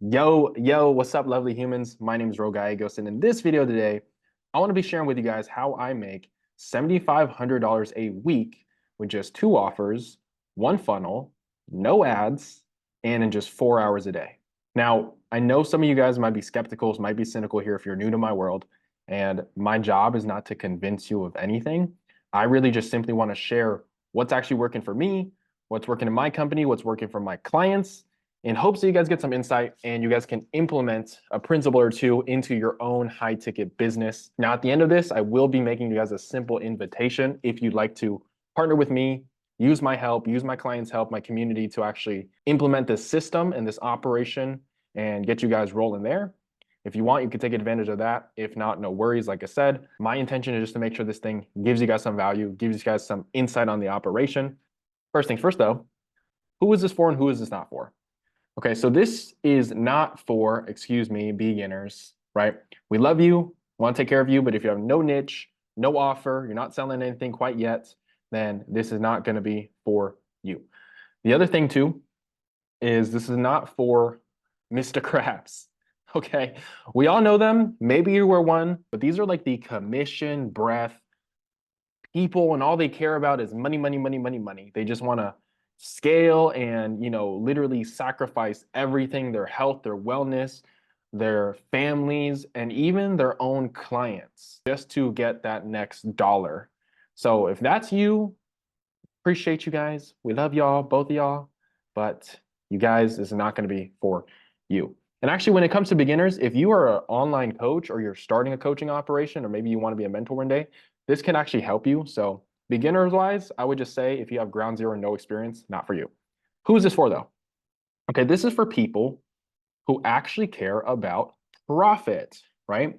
Yo, what's up, lovely humans? My name is Ro Gallegos, and in this video today, I want to be sharing with you guys how I make $7,500 a week with just two offers, one funnel, no ads, and in just 4 hours a day. Now, I know some of you guys might be skeptical, might be cynical here if you're new to my world, and my job is not to convince you of anything. I really just simply want to share what's actually working for me, what's working in my company, what's working for my clients, in hopes that you guys get some insight and you guys can implement a principle or two into your own high ticket business. Now, at the end of this, I will be making you guys a simple invitation if you'd like to partner with me, use my help, use my clients' help, my community to actually implement this system and this operation and get you guys rolling there. If you want, you can take advantage of that. If not, no worries. Like I said, my intention is just to make sure this thing gives you guys some value, gives you guys some insight on the operation. First things first, though, who is this for and who is this not for? Okay, so this is not for, excuse me, beginners, right? We love you, want to take care of you, but if you have no niche, no offer, you're not selling anything quite yet, then this is not going to be for you. The other thing too is this is not for Mr. Krabs. Okay, we all know them. Maybe you were one, but these are like the commission breath people, and all they care about is money, money, money, money, money. They just want to scale and, literally sacrifice everything, their health, their wellness, their families, and even their own clients just to get that next dollar. So if that's you, appreciate you guys. We love y'all, both of y'all, but you guys, this is not going to be for you. And actually, when it comes to beginners, if you are an online coach or you're starting a coaching operation, or maybe you want to be a mentor one day, this can actually help you. So beginners wise, I would just say if you have ground zero, no experience, not for you. Who is this for though? Okay, this is for people who actually care about profit, right?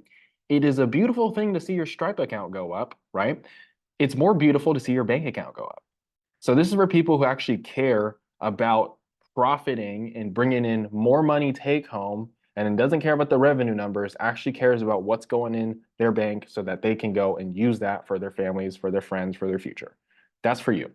It is a beautiful thing to see your Stripe account go up, right? It's more beautiful to see your bank account go up. So this is for people who actually care about profiting and bringing in more money take home and doesn't care about the revenue numbers, actually cares about what's going in their bank so that they can go and use that for their families, for their friends, for their future. That's for you.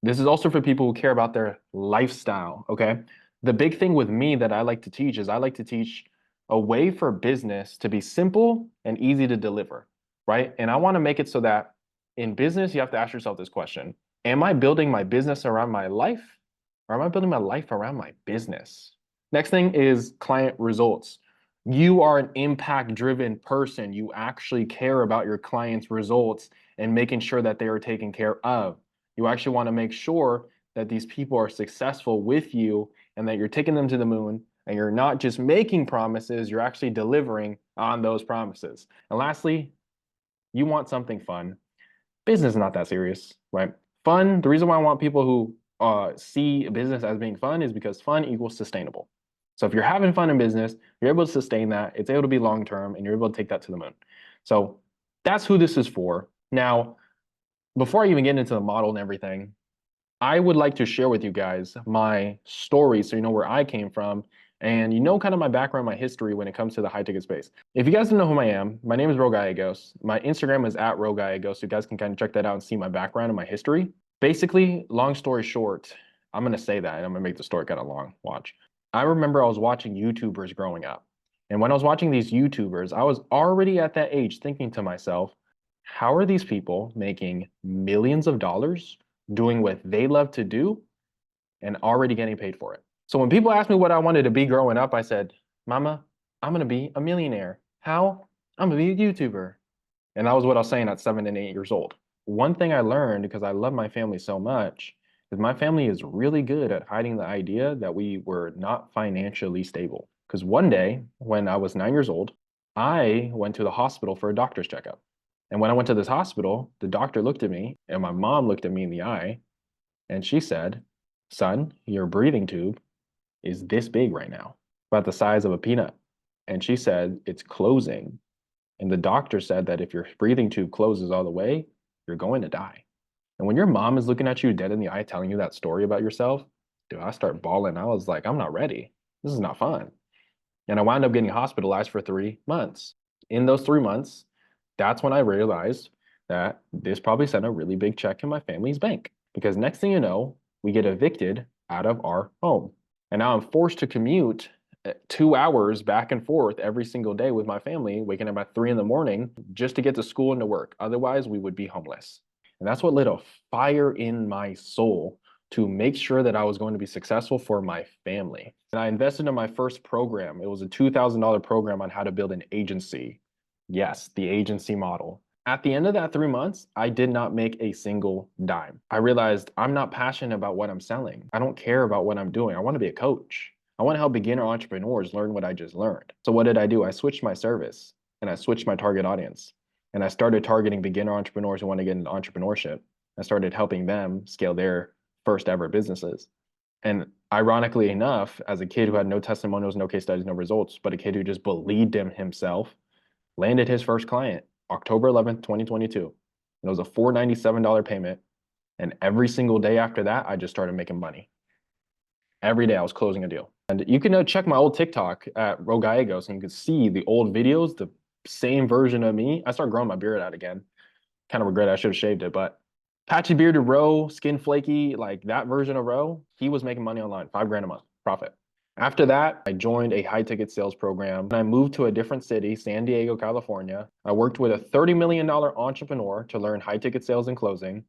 This is also for people who care about their lifestyle, okay? The big thing with me that I like to teach is I like to teach a way for business to be simple and easy to deliver, right? And I want to make it so that in business, you have to ask yourself this question: am I building my business around my life, or am I building my life around my business? Next thing is client results. You are an impact-driven person. You actually care about your clients' results and making sure that they are taken care of. You actually want to make sure that these people are successful with you and that you're taking them to the moon and you're not just making promises, you're actually delivering on those promises. And lastly, you want something fun. Business is not that serious, right? Fun, the reason why I want people who see business as being fun is because fun equals sustainable. So if you're having fun in business, you're able to sustain that, it's able to be long term, and you're able to take that to the moon. So that's who this is for. Now, before I even get into the model and everything, I would like to share with you guys my story so you know where I came from and you know kind of my background, my history when it comes to the high ticket space. If you guys don't know who I am, my name is Ro Gallegos. My Instagram is @RoGallegos, so you guys can kind of check that out and see my background and my history. Basically, long story short, I'm going to say that and I'm going to make the story kind of long. Watch. I remember I was watching YouTubers growing up. And when I was watching these YouTubers, I was already at that age thinking to myself, how are these people making millions of dollars doing what they love to do and already getting paid for it? So when people ask me what I wanted to be growing up, I said, Mama, I'm going to be a millionaire. How? I'm going to be a YouTuber. And that was what I was saying at 7 and 8 years old. One thing I learned, because I love my family so much, is my family is really good at hiding the idea that we were not financially stable. Because one day, when I was 9 years old, I went to the hospital for a doctor's checkup. And when I went to this hospital, the doctor looked at me and my mom looked at me in the eye and she said, Son, your breathing tube is this big right now, about the size of a peanut. And she said, it's closing. And the doctor said that if your breathing tube closes all the way, you're going to die. And when your mom is looking at you dead in the eye, telling you that story about yourself, dude, I start bawling. I was like, I'm not ready. This is not fun. And I wound up getting hospitalized for 3 months. In those 3 months, that's when I realized that this probably sent a really big check in my family's bank. Because next thing you know, we get evicted out of our home. And now I'm forced to commute 2 hours back and forth every single day with my family, waking up at 3 in the morning just to get to school and to work. Otherwise, we would be homeless. And that's what lit a fire in my soul to make sure that I was going to be successful for my family. And I invested in my first program. It was a $2,000 program on how to build an agency. Yes, the agency model. At the end of that 3 months, I did not make a single dime. I realized I'm not passionate about what I'm selling. I don't care about what I'm doing. I want to be a coach. I want to help beginner entrepreneurs learn what I just learned. So what did I do? I switched my service and I switched my target audience. And I started targeting beginner entrepreneurs who want to get into entrepreneurship. I started helping them scale their first ever businesses. And ironically enough, as a kid who had no testimonials, no case studies, no results, but a kid who just believed in himself, landed his first client October 11th, 2022. And it was a $497 payment. And every single day after that, I just started making money. Every day I was closing a deal. And you can check my old TikTok at Ro Gallegos and you can see the old videos, the same version of me. I started growing my beard out again. Kind of regret I should have shaved it, but patchy bearded Ro, skin flaky, like that version of Ro, he was making money online, 5 grand a month profit. After that, I joined a high ticket sales program and I moved to a different city, San Diego, California. I worked with a $30 million entrepreneur to learn high ticket sales and closing.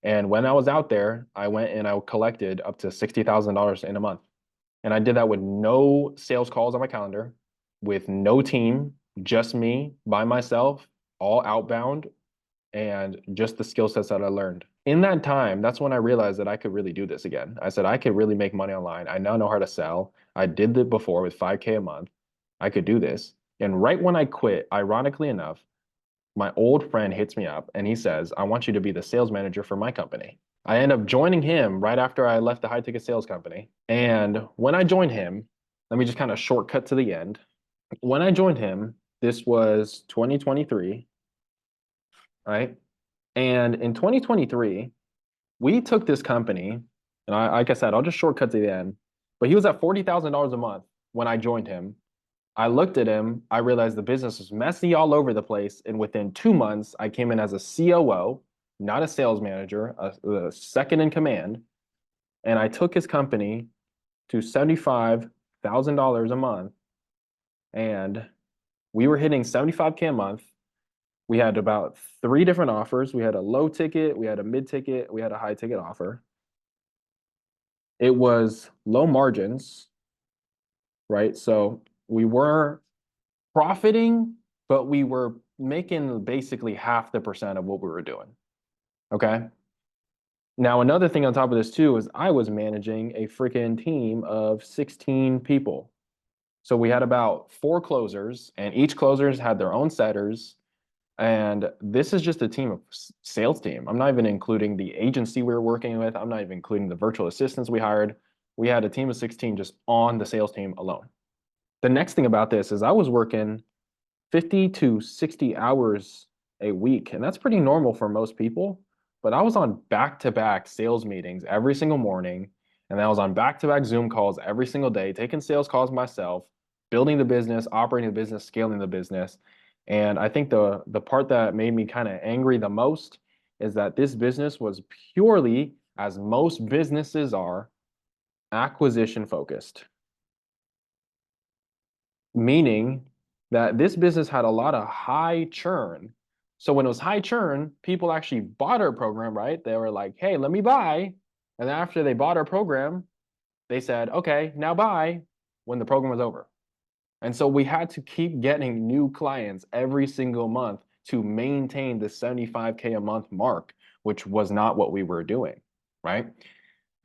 And when I was out there, I went and I collected up to $60,000 in a month. And I did that with no sales calls on my calendar, with no team, just me by myself, all outbound, and just the skill sets that I learned. In that time, that's when I realized that I could really do this again. I said, I could really make money online. I now know how to sell. I did it before with 5K a month. I could do this. And right when I quit, ironically enough, my old friend hits me up and he says, I want you to be the sales manager for my company. I end up joining him right after I left the high ticket sales company. And when I joined him, let me just kind of shortcut to the end. When I joined him, this was 2023, right? And in 2023, we took this company, and like I said, I'll just shortcut to the end, but he was at $40,000 a month when I joined him. I looked at him, I realized the business was messy all over the place. And within 2 months, I came in as a COO, not a sales manager, a second in command. And I took his company to $75,000 a month. And we were hitting 75K a month. We had about 3 different offers. We had a low ticket, we had a mid ticket, we had a high ticket offer. It was low margins, right? So we were profiting, but we were making basically half the percent of what we were doing. Okay. Now, another thing on top of this too is I was managing a freaking team of 16 people. So we had about 4 closers, and each closers had their own setters. And this is just a team of sales team. I'm not even including the agency we were working with. I'm not even including the virtual assistants we hired. We had a team of 16 just on the sales team alone. The next thing about this is I was working 50 to 60 hours a week, and that's pretty normal for most people. But I was on back-to-back sales meetings every single morning, and I was on back-to-back Zoom calls every single day, taking sales calls myself, building the business, operating the business, scaling the business. And I think the part that made me kind of angry the most is that this business was purely, as most businesses are, acquisition focused. Meaning that this business had a lot of high churn. So when it was high churn, people actually bought our program, right? They were like, hey, let me buy. And after they bought our program, they said, okay, now buy when the program was over. And so we had to keep getting new clients every single month to maintain the 75K a month mark, which was not what we were doing, right?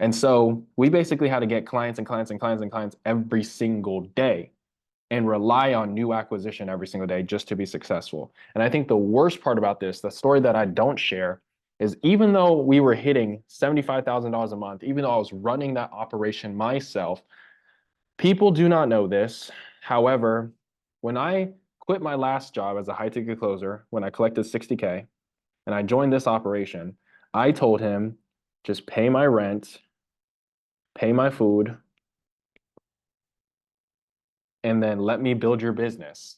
And so we basically had to get clients and clients and clients and clients every single day and rely on new acquisition every single day just to be successful. And I think the worst part about this, the story that I don't share, is even though we were hitting $75,000 a month, even though I was running that operation myself, people do not know this. However, when I quit my last job as a high ticket closer, when I collected 60K and I joined this operation, I told him, just pay my rent, pay my food, and then let me build your business.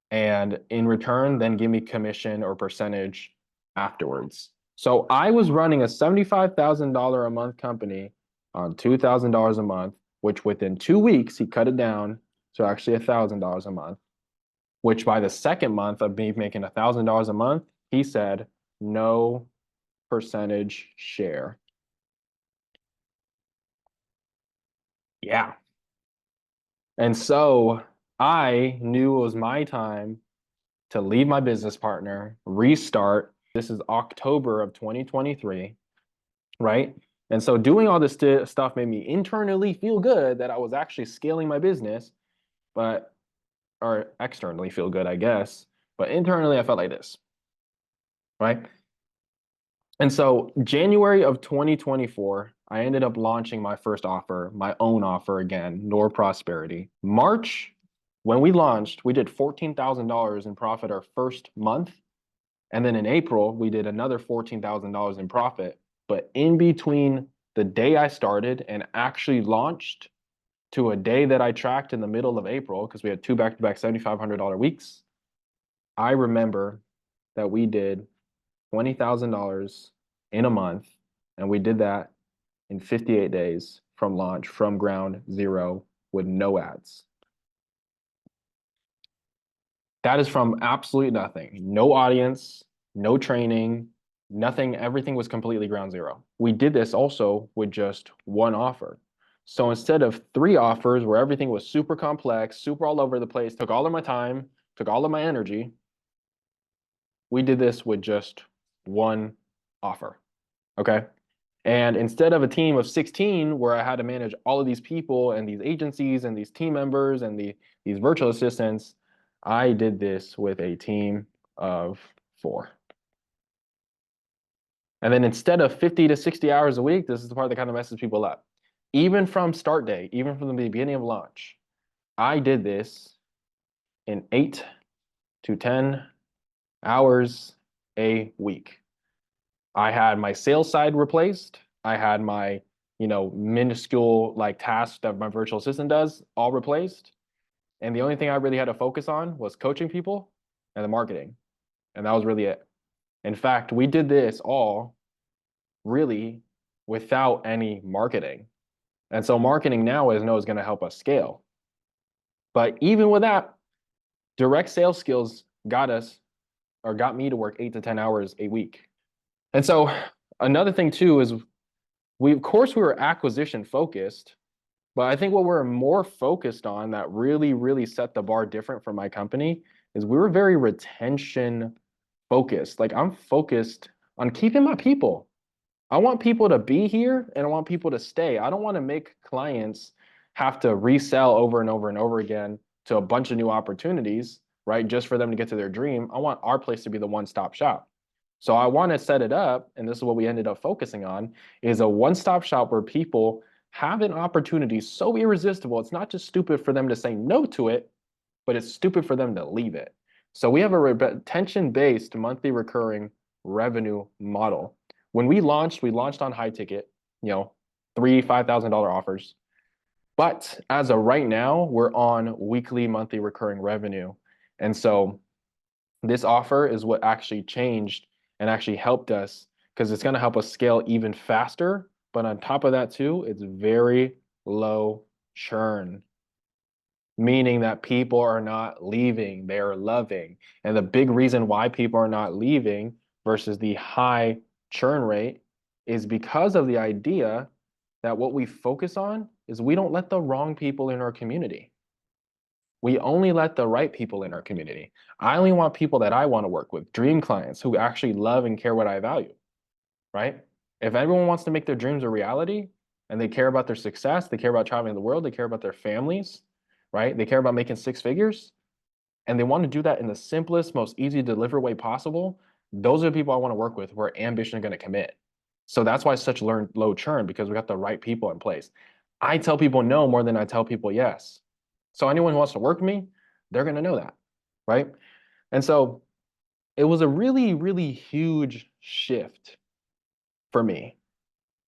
And in return, then give me commission or percentage afterwards. So I was running a $75,000 a month company on $2,000 a month. which within 2 weeks, he cut it down to actually $1,000 a month, which by the second month of me making $1,000 a month, he said, no percentage share. Yeah. And so I knew it was my time to leave my business partner, restart. This is October of 2023, right? And so doing all this stuff made me internally feel good that I was actually scaling my business, but, or externally feel good, I guess. But internally, I felt like this, right? And so January of 2024, I ended up launching my first offer, my own offer again, Nor Prosperity. March, when we launched, we did $14,000 in profit our first month. And then in April, we did another $14,000 in profit. But in between the day I started and actually launched to a day that I tracked in the middle of April, because we had two back-to-back $7,500 weeks, I remember that we did $20,000 in a month, and we did that in 58 days from launch, from ground zero, with no ads. That is from absolutely nothing. No audience, no training, nothing. Everything was completely ground zero. We did this also with just one offer. So instead of 3 offers where everything was super complex, super all over the place, took all of my time, took all of my energy, we did this with just one offer. Okay. And instead of a team of 16 where I had to manage all of these people and these agencies and these team members and these virtual assistants, I did this with a team of 4. And then instead of 50 to 60 hours a week, this is the part that kind of messes people up. Even from start day, even from the beginning of launch, I did this in 8 to 10 hours a week. I had my sales side replaced. I had my, minuscule like tasks that my virtual assistant does all replaced. And the only thing I really had to focus on was coaching people and the marketing. And that was really it. In fact, we did this all really without any marketing. And so marketing now is going to help us scale. But even with that, direct sales skills got me to work 8 to 10 hours a week. And so another thing too is we were acquisition focused, but I think what we're more focused on that really, really set the bar different for my company is we were very retention focused. Like I'm focused on keeping my people. I want people to be here and I want people to stay. I don't want to make clients have to resell over and over and over again to a bunch of new opportunities, right? Just for them to get to their dream. I want our place to be the one-stop shop. So I want to set it up, and this is what we ended up focusing on, is a one-stop shop where people have an opportunity so irresistible. It's not just stupid for them to say no to it, but it's stupid for them to leave it. So we have a retention-based monthly recurring revenue model. When we launched on high ticket, $3,000, $5,000 offers. But as of right now, we're on weekly monthly recurring revenue. And so this offer is what actually changed and actually helped us because it's going to help us scale even faster. But on top of that too, it's very low churn, meaning that people are not leaving, they are loving. And the big reason why people are not leaving versus the high churn rate is because of the idea that what we focus on is we don't let the wrong people in our community. We only let the right people in our community. I only want people that I want to work with, dream clients who actually love and care what I value, right? If everyone wants to make their dreams a reality and they care about their success, they care about traveling the world, they care about their families, right? They care about making 6 figures, and they want to do that in the simplest, most easy to deliver way possible. Those are the people I want to work with where ambition is going to commit. So that's why it's such low churn, because we got the right people in place. I tell people no more than I tell people yes. So anyone who wants to work with me, they're going to know that, right? And so it was a really, really huge shift for me,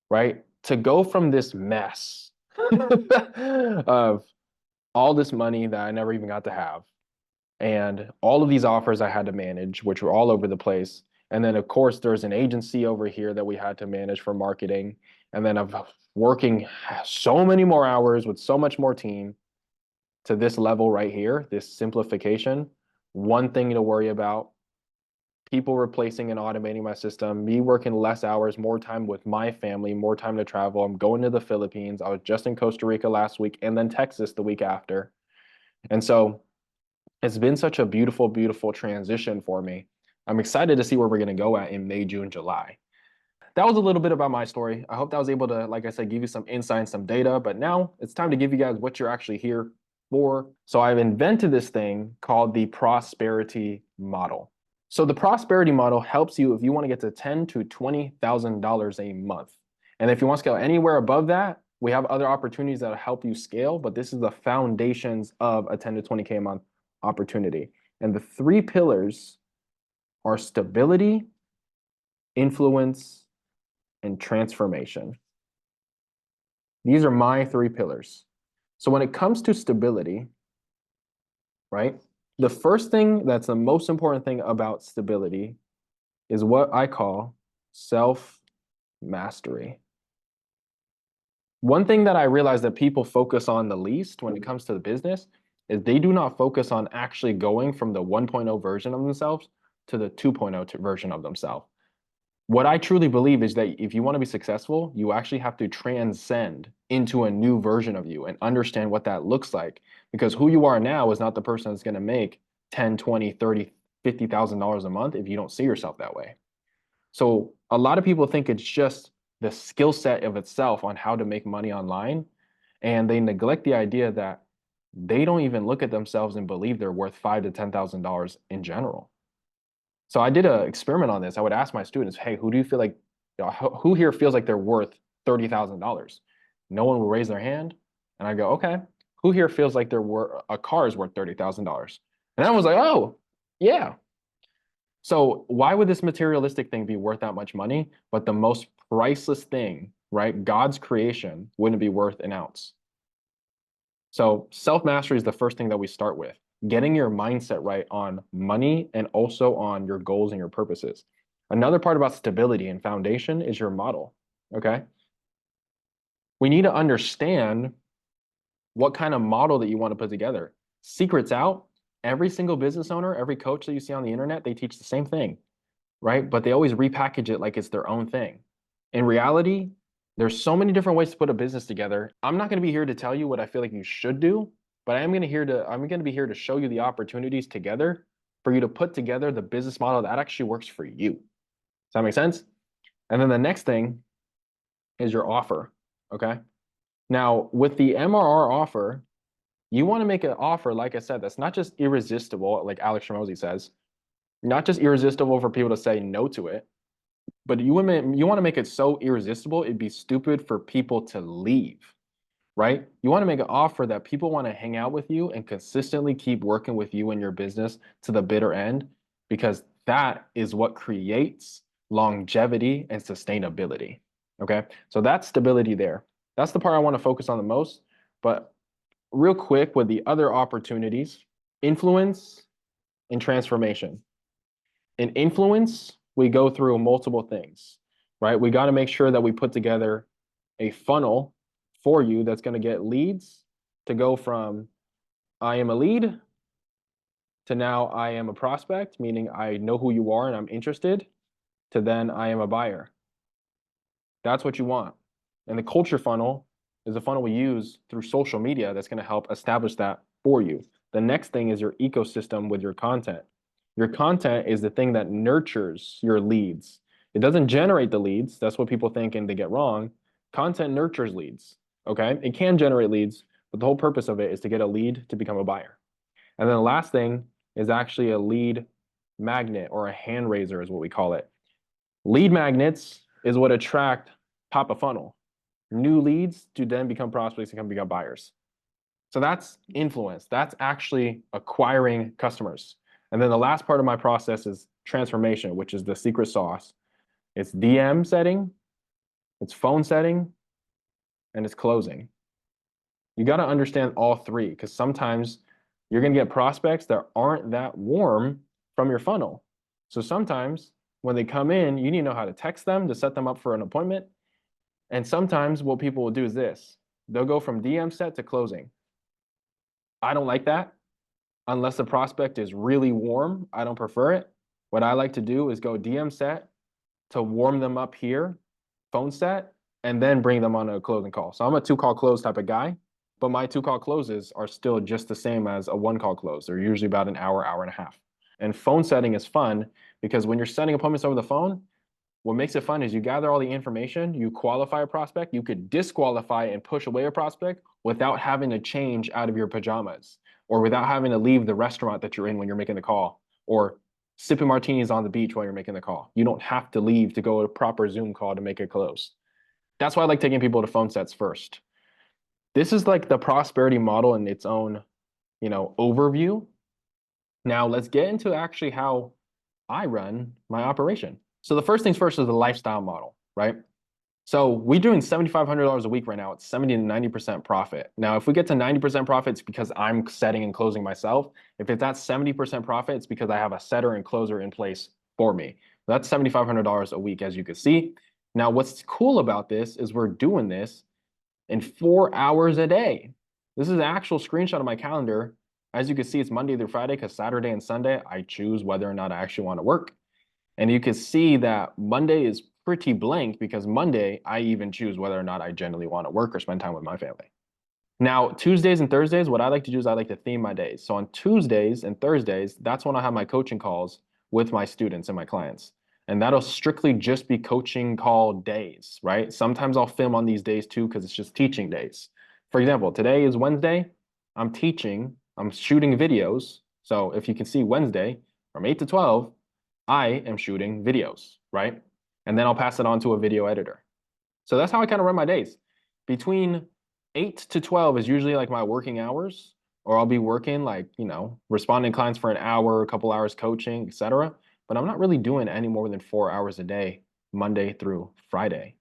right? To go from this mess of all this money that I never even got to have and all of these offers I had to manage, which were all over the place. And then, of course, there's an agency over here that we had to manage for marketing. and then of working so many more hours with so much more team to this level right here, this simplification, one thing to worry about, people replacing and automating my system, me working less hours, more time with my family, more time to travel. I'm going to the Philippines. I was just in Costa Rica last week and then Texas the week after. And so it's been such a beautiful, beautiful transition for me. I'm excited to see where we're going to go at in May, June, July. That was a little bit about my story. I hope that was able to, like I said, give you some insight and some data. But now it's time to give you guys what you're actually here for. So I've invented this thing called the prosperity model. So the prosperity model helps you if you want to get to $10,000 to $20,000 a month. And if you want to scale anywhere above that, we have other opportunities that will help you scale, but this is the foundations of a 10 to 20K a month opportunity. And the three pillars are stability, influence, and transformation. These are my three pillars. So when it comes to stability, right, the first thing that's the most important thing about stability is what I call self-mastery. One thing that I realize that people focus on the least when it comes to the business is they do not focus on actually going from the 1.0 version of themselves to the 2.0 version of themselves. What I truly believe is that if you want to be successful, you actually have to transcend into a new version of you and understand what that looks like. Because who you are now is not the person that's going to make 10, 20, 30, $50,000 a month if you don't see yourself that way. So a lot of people think it's just the skill set of itself on how to make money online. And they neglect the idea that they don't even look at themselves and believe they're worth $5,000 to $10,000 in general. So I did an experiment on this. I would ask my students, hey, who do you feel like, who here feels like they're worth $30,000? No one will raise their hand. And I go, okay, who here feels like a car is worth $30,000? And I was like, oh, yeah. So why would this materialistic thing be worth that much money? But the most priceless thing, right? God's creation wouldn't be worth an ounce. So self-mastery is the first thing that we start with. Getting your mindset right on money and also on your goals and your purposes. Another part about stability and foundation is your model, okay? We need to understand what kind of model that you want to put together. Secrets out, every single business owner, every coach that you see on the internet, they teach the same thing, right? But they always repackage it like it's their own thing. In reality, there's so many different ways to put a business together. I'm not going to be here to tell you what I feel like you should do, but I'm going to be here to show you the opportunities together for you to put together the business model that actually works for you. Does that make sense? And then the next thing is your offer, okay? Now, with the MRR offer, you want to make an offer, like I said, that's not just irresistible, like Alex Hormozi says, not just irresistible for people to say no to it, but you want to make it so irresistible, it'd be stupid for people to leave, right? You want to make an offer that people want to hang out with you and consistently keep working with you in your business to the bitter end, because that is what creates longevity and sustainability, okay? So that's stability there. That's the part I want to focus on the most. But real quick with the other opportunities, influence and transformation. In influence, we go through multiple things, right? We got to make sure that we put together a funnel for you that's going to get leads to go from I am a lead to now I am a prospect, meaning I know who you are and I'm interested, to then I am a buyer. That's what you want. And the culture funnel is a funnel we use through social media that's going to help establish that for you. The next thing is your ecosystem with your content. Your content is the thing that nurtures your leads. It doesn't generate the leads. That's what people think and they get wrong. Content nurtures leads, okay? It can generate leads, but the whole purpose of it is to get a lead to become a buyer. And then the last thing is actually a lead magnet, or a hand raiser is what we call it. Lead magnets is what attract top of funnel. New leads to then become prospects and become buyers. So that's influence. That's actually acquiring customers. And then the last part of my process is transformation, which is the secret sauce. It's DM setting, it's phone setting, and it's closing. You got to understand all three, because sometimes you're going to get prospects that aren't that warm from your funnel. So sometimes when they come in, you need to know how to text them to set them up for an appointment. And sometimes what people will do is this. They'll go from DM set to closing. I don't like that unless the prospect is really warm. I don't prefer it. What I like to do is go DM set to warm them up here, phone set, and then bring them on a closing call. So I'm a 2-call close type of guy, but my 2-call closes are still just the same as a 1-call close. They're usually about an hour, hour and a half. And phone setting is fun because when you're setting appointments over the phone, what makes it fun is you gather all the information, you qualify a prospect, you could disqualify and push away a prospect without having to change out of your pajamas or without having to leave the restaurant that you're in when you're making the call or sipping martinis on the beach while you're making the call. You don't have to leave to go to a proper Zoom call to make it close. That's why I like taking people to phone sets first. This is like the prosperity model in its own, overview. Now let's get into actually how I run my operation. So the first things first is the lifestyle model, right? So we're doing $7,500 a week right now. It's 70 to 90% profit. Now, if we get to 90% profit, it's because I'm setting and closing myself. If it's at 70% profit, it's because I have a setter and closer in place for me. That's $7,500 a week, as you can see. Now, what's cool about this is we're doing this in 4 hours a day. This is an actual screenshot of my calendar. As you can see, it's Monday through Friday because Saturday and Sunday, I choose whether or not I actually want to work. And you can see that Monday is pretty blank because Monday, I even choose whether or not I generally want to work or spend time with my family. Now, Tuesdays and Thursdays, what I like to do is I like to theme my days. So on Tuesdays and Thursdays, that's when I have my coaching calls with my students and my clients. And that'll strictly just be coaching call days, right? Sometimes I'll film on these days too because it's just teaching days. For example, today is Wednesday. I'm teaching, I'm shooting videos. So if you can see Wednesday from 8 to 12, I am shooting videos, right? And then I'll pass it on to a video editor. So that's how I kind of run my days. Between 8 to 12 is usually like my working hours, or I'll be working like, responding to clients for an hour, a couple hours coaching, etc. But I'm not really doing any more than 4 hours a day, Monday through Friday,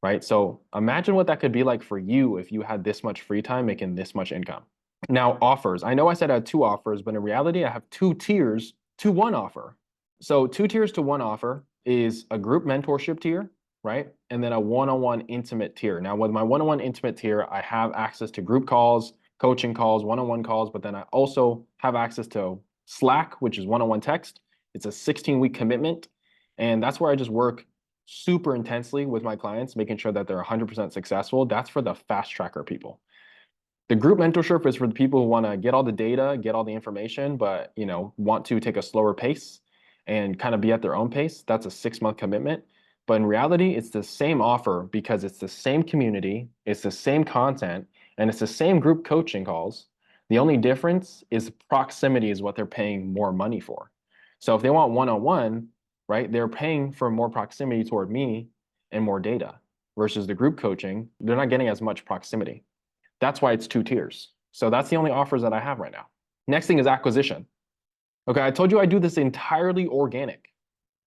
right? So imagine what that could be like for you if you had this much free time making this much income. Now, offers. I know I said I had 2 offers, but in reality, I have 2 tiers to 1 offer. So 2 tiers to 1 offer is a group mentorship tier, right? And then a one-on-one intimate tier. Now, with my one-on-one intimate tier, I have access to group calls, coaching calls, one-on-one calls, but then I also have access to Slack, which is one-on-one text. It's a 16-week commitment. And that's where I just work super intensely with my clients, making sure that they're 100% successful. That's for the fast tracker people. The group mentorship is for the people who want to get all the data, get all the information, but want to take a slower pace and kind of be at their own pace. That's a 6-month commitment. But in reality, it's the same offer because it's the same community, it's the same content, and it's the same group coaching calls. The only difference is proximity is what they're paying more money for. So if they want one-on-one, right, they're paying for more proximity toward me and more data versus the group coaching, they're not getting as much proximity. That's why it's 2 tiers. So that's the only offers that I have right now. Next thing is acquisition. Okay, I told you I do this entirely organic,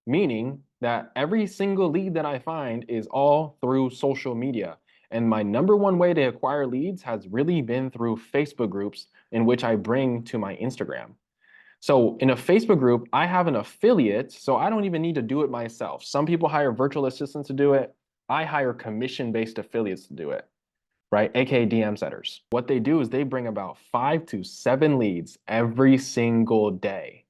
meaning that every single lead that I find is all through social media. And my number one way to acquire leads has really been through Facebook groups in which I bring to my Instagram. So in a Facebook group, I have an affiliate, so I don't even need to do it myself. Some people hire virtual assistants to do it. I hire commission-based affiliates to do it, right? AKA DM setters. What they do is they bring about 5 to 7 leads every single day,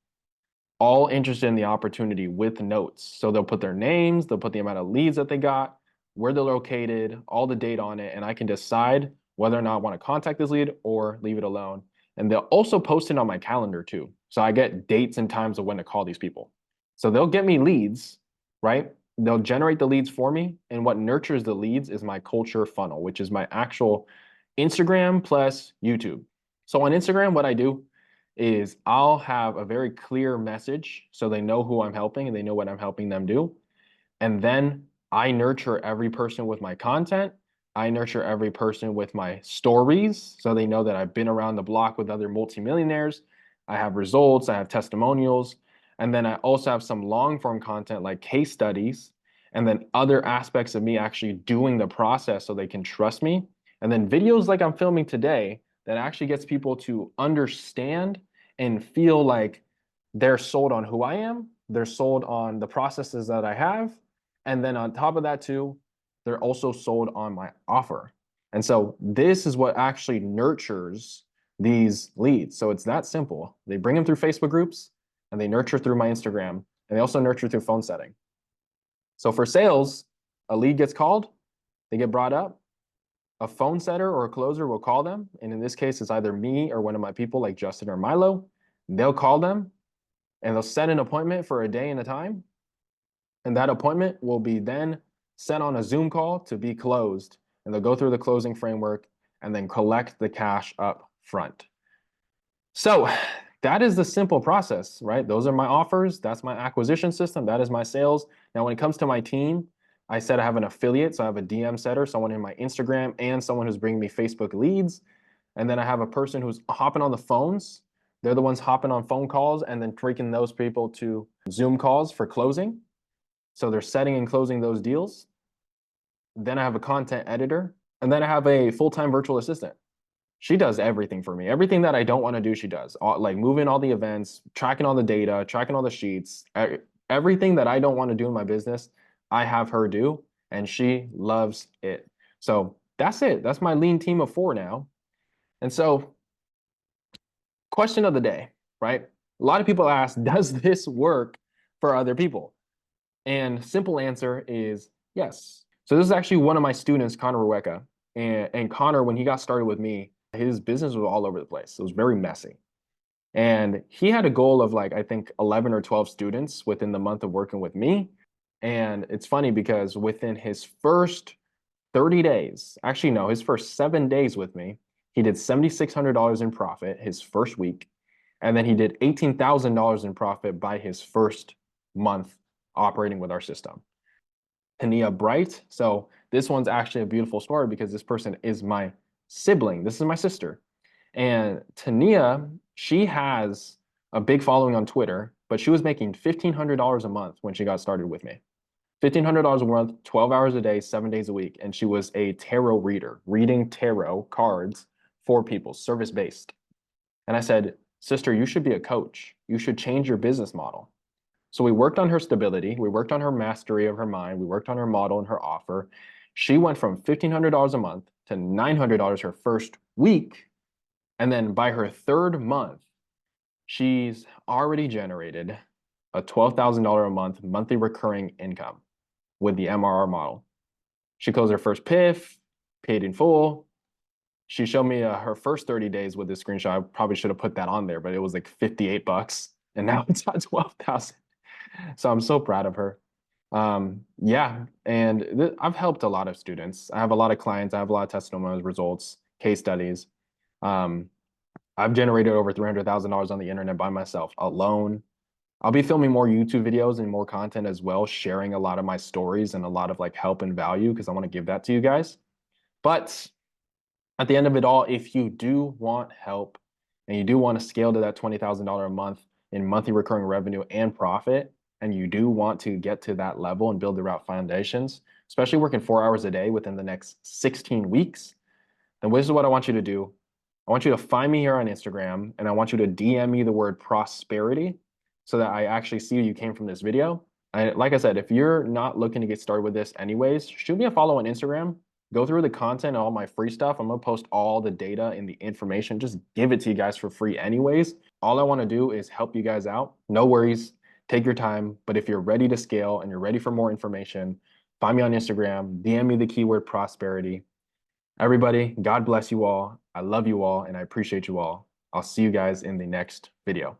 all interested in the opportunity with notes. So they'll put their names, they'll put the amount of leads that they got, where they're located, all the data on it, and I can decide whether or not I want to contact this lead or leave it alone. And they'll also post it on my calendar too. So I get dates and times of when to call these people. So they'll get me leads, right? They'll generate the leads for me. And what nurtures the leads is my culture funnel, which is my actual Instagram plus YouTube. So on Instagram, what I do is I'll have a very clear message so they know who I'm helping and they know what I'm helping them do. And then I nurture every person with my content. I nurture every person with my stories so they know that I've been around the block with other multimillionaires. I have results, I have testimonials, and then I also have some long form content like case studies, and then other aspects of me actually doing the process so they can trust me. And then videos like I'm filming today that actually gets people to understand and feel like they're sold on who I am, they're sold on the processes that I have. And then on top of that too, they're also sold on my offer. And so this is what actually nurtures these leads. So it's that simple. They bring them through Facebook groups and they nurture through my Instagram, and they also nurture through phone setting. So for sales, a lead gets called, they get brought up, a phone setter or a closer will call them. And in this case, it's either me or one of my people like Justin or Milo. They'll call them and they'll set an appointment for a day and a time. And that appointment will be then sent on a Zoom call to be closed. And they'll go through the closing framework and then collect the cash up front. So that is the simple process, right? Those are my offers. That's my acquisition system. That is my sales. Now, when it comes to my team, I said I have an affiliate. So I have a DM setter, someone in my Instagram, and someone who's bringing me Facebook leads. And then I have a person who's hopping on the phones. They're the ones hopping on phone calls and then taking those people to Zoom calls for closing. So they're setting and closing those deals. Then I have a content editor. And then I have a full-time virtual assistant. She does everything for me. Everything that I don't want to do, she does. Like moving all the events, tracking all the data, tracking all the sheets. Everything that I don't want to do in my business, I have her do, and she loves it. So that's it. That's my lean team of 4 now. And so, question of the day, right? A lot of people ask, does this work for other people? And simple answer is yes. So this is actually one of my students, Connor Rueca. And Connor, when he got started with me, his business was all over the place. It was very messy. And he had a goal of like, I think 11 or 12 students within the month of working with me. And it's funny because within his first 30 days, actually, no, his first 7 days with me, he did $7,600 in profit his first week. And then he did $18,000 in profit by his first month operating with our system. Tania Bright. So this one's actually a beautiful story because this person is my sibling. This is my sister. And Tania, she has a big following on Twitter, but she was making $1,500 a month when she got started with me. $1,500 a month, 12 hours a day, 7 days a week. And she was a tarot reader, reading tarot cards for people, service-based. And I said, sister, you should be a coach. You should change your business model. So we worked on her stability. We worked on her mastery of her mind. We worked on her model and her offer. She went from $1,500 a month to $900 her first week. And then by her third month, she's already generated a $12,000 a month monthly recurring income with the MRR model. She closed her first PIF, paid in full. She showed me her first 30 days with this screenshot. I probably should have put that on there, but it was like 58 bucks. And now it's at 12,000. So I'm so proud of her. Yeah, and I've helped a lot of students. I have a lot of clients. I have a lot of testimonials, results, case studies. I've generated over $300,000 on the internet by myself alone. I'll be filming more YouTube videos and more content as well, sharing a lot of my stories and a lot of like help and value because I want to give that to you guys. But at the end of it all, if you do want help and you do want to scale to that $20,000 a month in monthly recurring revenue and profit, and you do want to get to that level and build the route foundations, especially working 4 hours a day within the next 16 weeks, then this is what I want you to do. I want you to find me here on Instagram, and I want you to DM me the word prosperity so that I actually see you came from this video. Like I said, if you're not looking to get started with this anyways, shoot me a follow on Instagram. Go through the content and all my free stuff. I'm going to post all the data and the information. Just give it to you guys for free anyways. All I want to do is help you guys out. No worries. Take your time. But if you're ready to scale and you're ready for more information, find me on Instagram. DM me the keyword prosperity. Everybody, God bless you all. I love you all, and I appreciate you all. I'll see you guys in the next video.